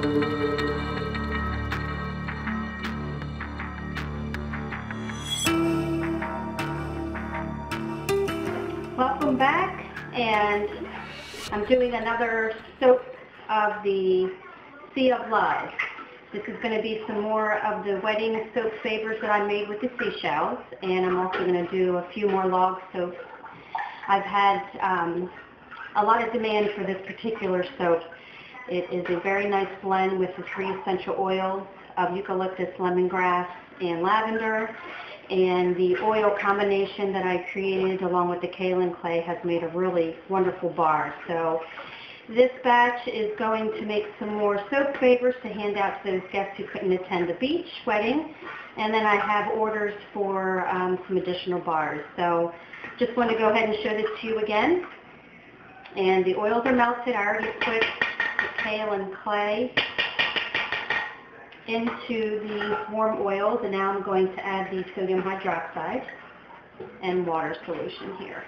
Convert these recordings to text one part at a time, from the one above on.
Welcome back, and I'm doing another soap of the Sea of Love. This is going to be some more of the wedding soap favors that I made with the seashells, and I'm also going to do a few more log soaps. I've had a lot of demand for this particular soap. It is a very nice blend with the 3 essential oils of eucalyptus, lemongrass, and lavender. And the oil combination that I created along with the kaolin clay has made a really wonderful bar. So this batch is going to make some more soap favors to hand out to those guests who couldn't attend the beach wedding. And then I have orders for some additional bars. So just want to go ahead and show this to you again. And the oils are melted. I already put the kaolin clay into the warm oils, and now I'm going to add the sodium hydroxide and water solution here.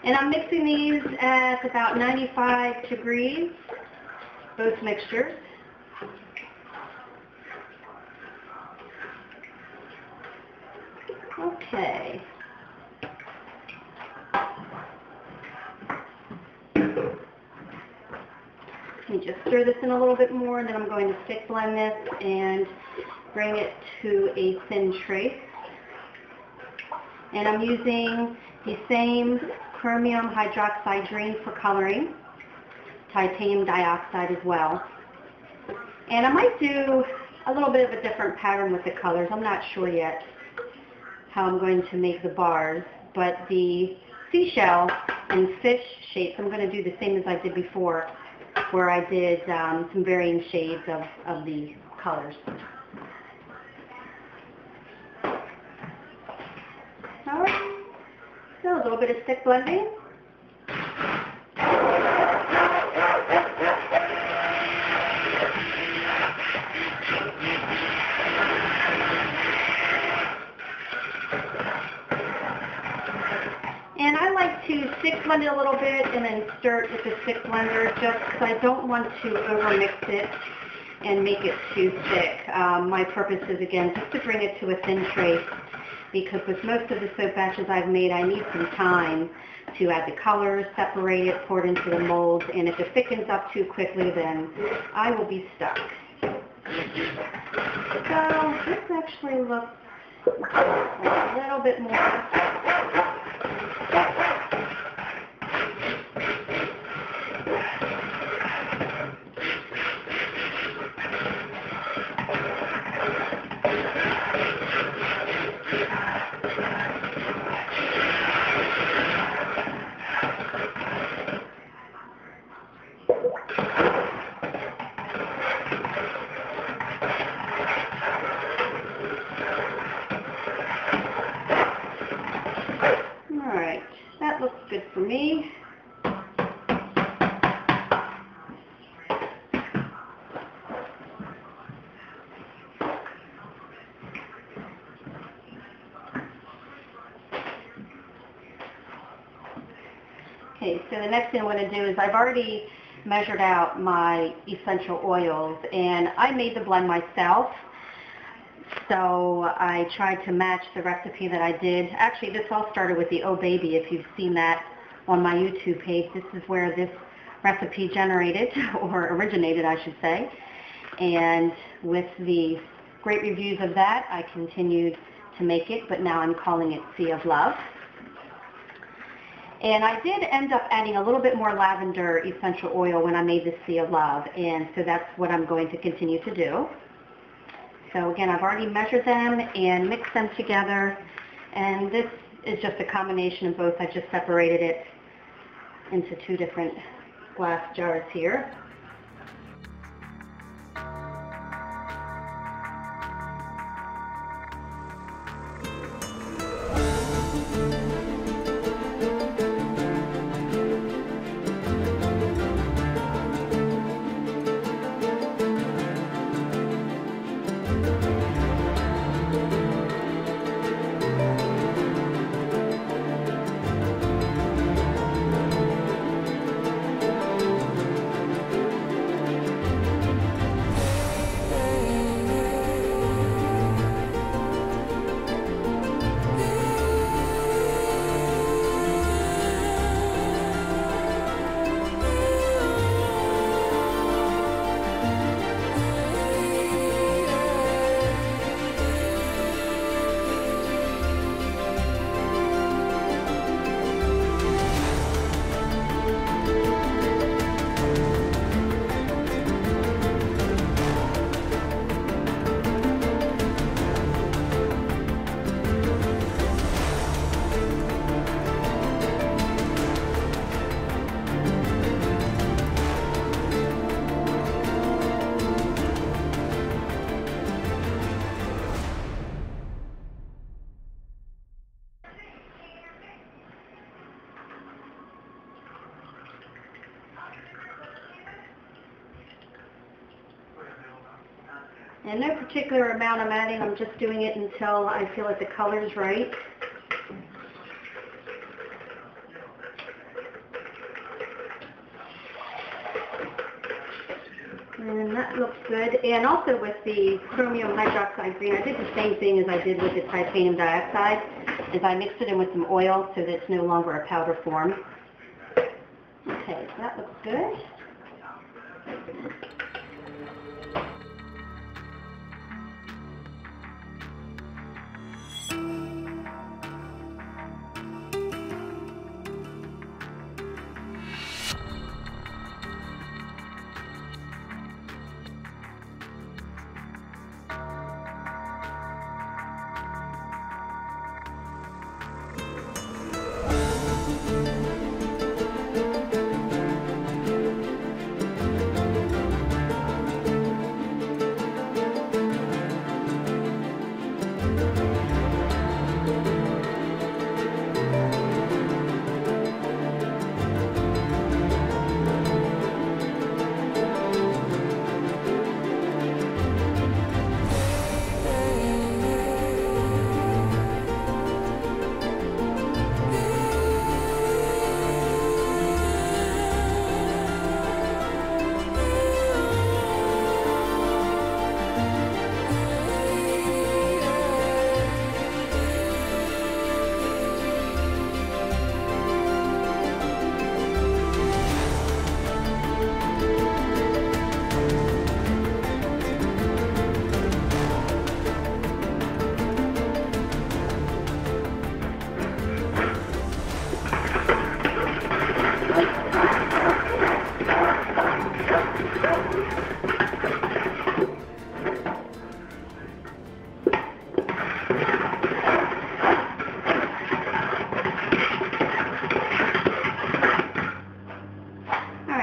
And I'm mixing these at about 95 degrees, both mixtures. Okay. Let me just stir this in a little bit more, and then I'm going to stick blend this and bring it to a thin trace. And I'm using the same chromium hydroxide green for coloring, titanium dioxide as well. And I might do a little bit of a different pattern with the colors. I'm not sure yet how I'm going to make the bars, but the seashell and fish shapes, I'm going to do the same as I did before, where I did some varying shades of the colors. All right, so a little bit of stick blending. And I like to stick blend it a little bit and then stir it with the stick blender, just because I don't want to overmix it and make it too thick. My purpose is, again, just to bring it to a thin trace, because with most of the soap batches I've made, I need some time to add the colors, separate it, pour it into the molds, and if it thickens up too quickly, then I will be stuck. So this actually looks a little bit more. That looks good for me. Okay, so the next thing I want to do is I've already measured out my essential oils, and I made the blend myself. So I tried to match the recipe that I did. Actually, this all started with the Oh Baby. If you've seen that on my YouTube page, this is where this recipe generated, or originated, I should say. And with the great reviews of that, I continued to make it, but now I'm calling it Sea of Love. And I did end up adding a little bit more lavender essential oil when I made the Sea of Love, and so that's what I'm going to continue to do. So again, I've already measured them and mixed them together, and this is just a combination of both. I just separated it into 2 different glass jars here. And no particular amount I'm adding, I'm just doing it until I feel like the color's right. And that looks good. And also with the chromium hydroxide green, I did the same thing as I did with the titanium dioxide, is I mixed it in with some oil so that it's no longer a powder form. Okay, so that looks good.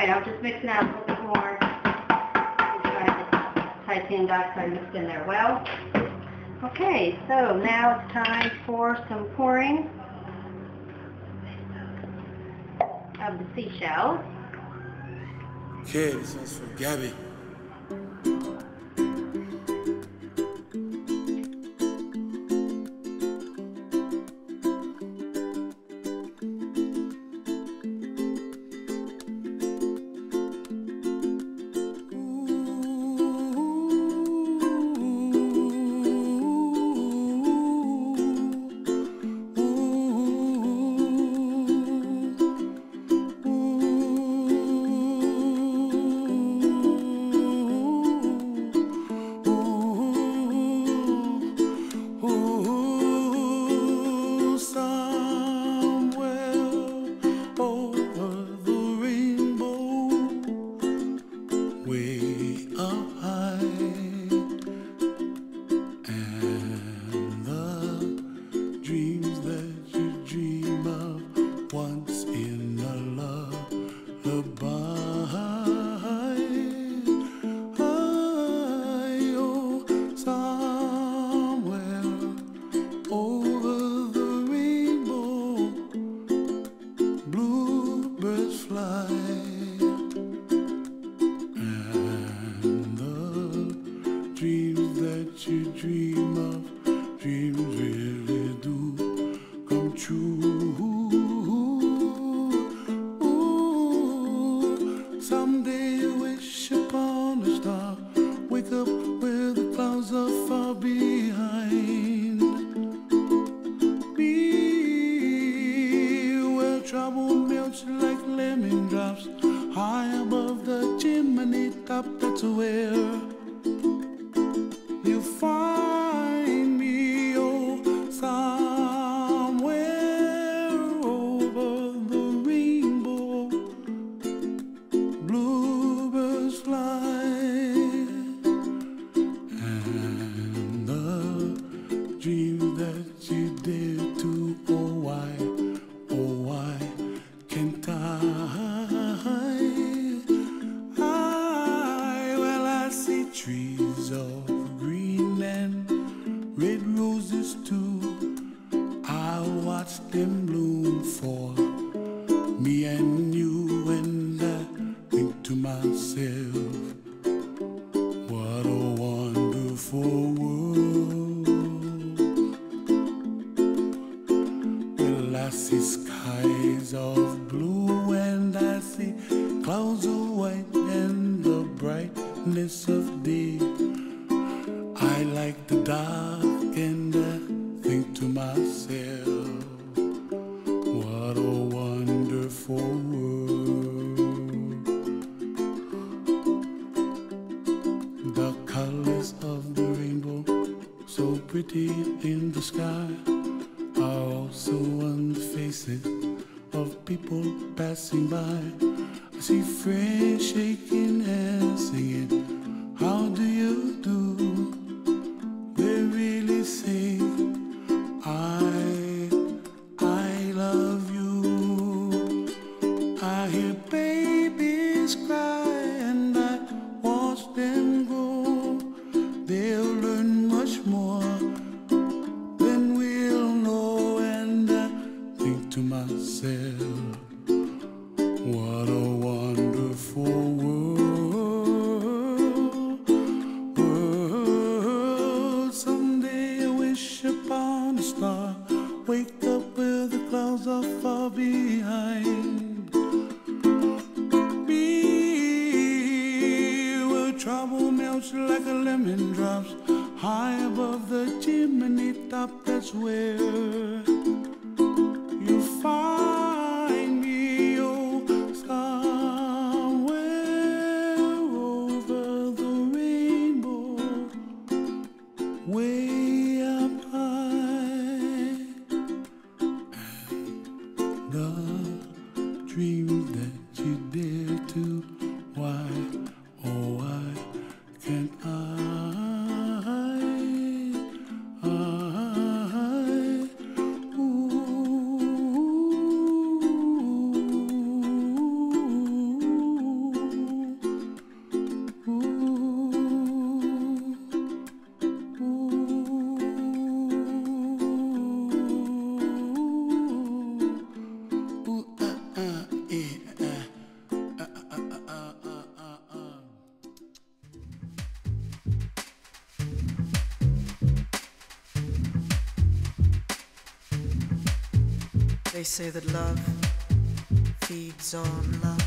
I'll just mix it out a little bit more. Titanium dioxide mixed in there well. Okay, so now it's time for some pouring of the seashell. Okay, this one's for Gabby. skies of blue, and I see clouds of white and the brightness of day. I like the dark and I think to myself, what a wonderful world. The colors of the rainbow, so pretty in the sky, are also on the faces of people passing by. I see friends shaking and singing, how do you do? They really say, I love you. I hear babies cry and I watch them grow. They'll learn much more than we'll know, and I think to myself, what a wonderful world. Someday I wish upon a star, wake up where the clouds are far behind me, where trouble melts like a lemon drops high above the chimney top. That's where you find me, oh, somewhere over the rainbow, way up high. And the dreams that you dare to, why, oh, why can't They say that love feeds on love.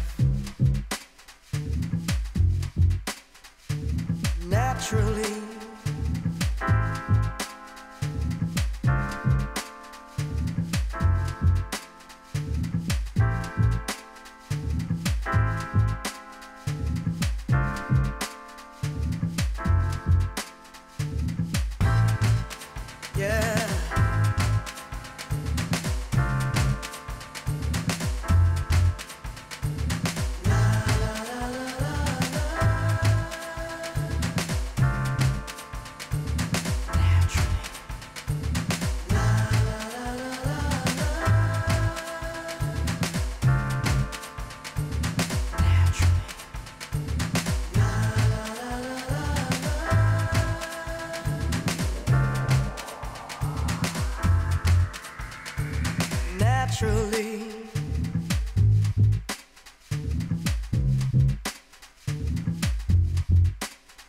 Naturally, yeah. Naturally,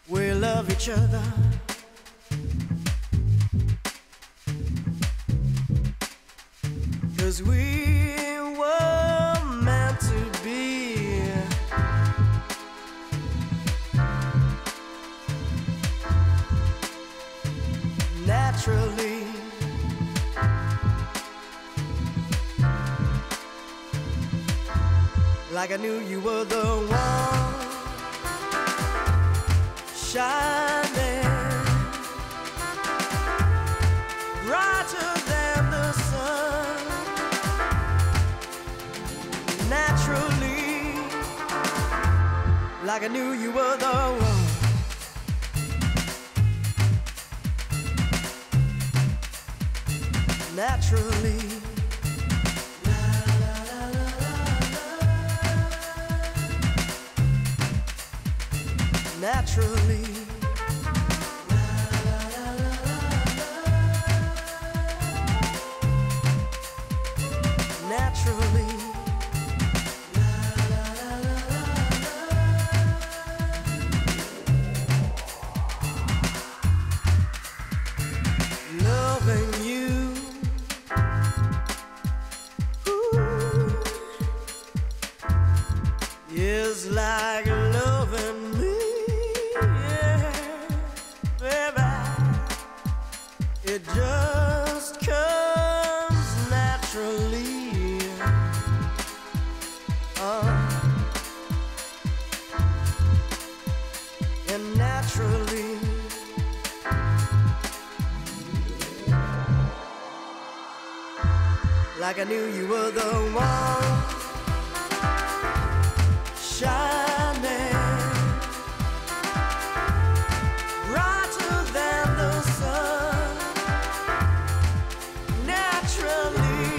we love each other. Cause we were meant to be. Naturally, like I knew you were the one, shining brighter than the sun. Naturally, like I knew you were the one. Naturally, naturally, naturally, loving you. Ooh. is like loving me, yeah, baby. It just comes naturally, and naturally. Like I knew you were the one, shining brighter than the sun, naturally.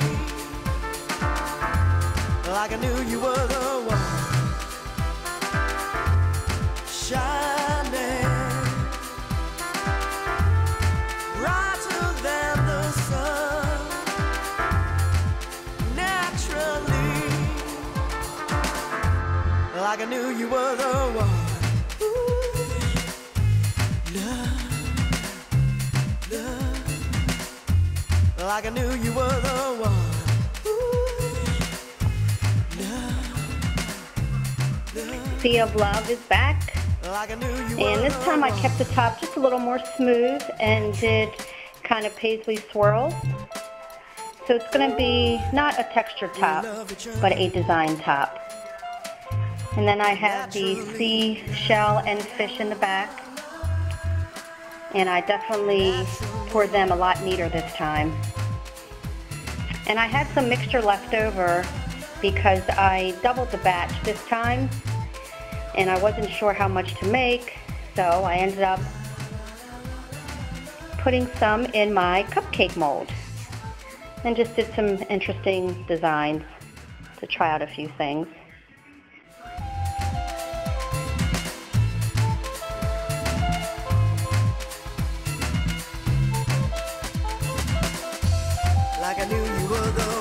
Like I knew you were the one, shining brighter than the sun, naturally. Like I knew you were the one. Ooh, love, love. Like I knew you were the one. Ooh, love, love. Sea of Love is back. Like I knew you were. And this time I kept the top just a little more smooth and did kind of paisley swirls. So it's going to be not a textured top, but a design top. And then I have the seashell and fish in the back. And I definitely poured them a lot neater this time. And I had some mixture left over because I doubled the batch this time. And I wasn't sure how much to make, so I ended up putting some in my cupcake mold. And just did some interesting designs to try out a few things. Like I knew you were the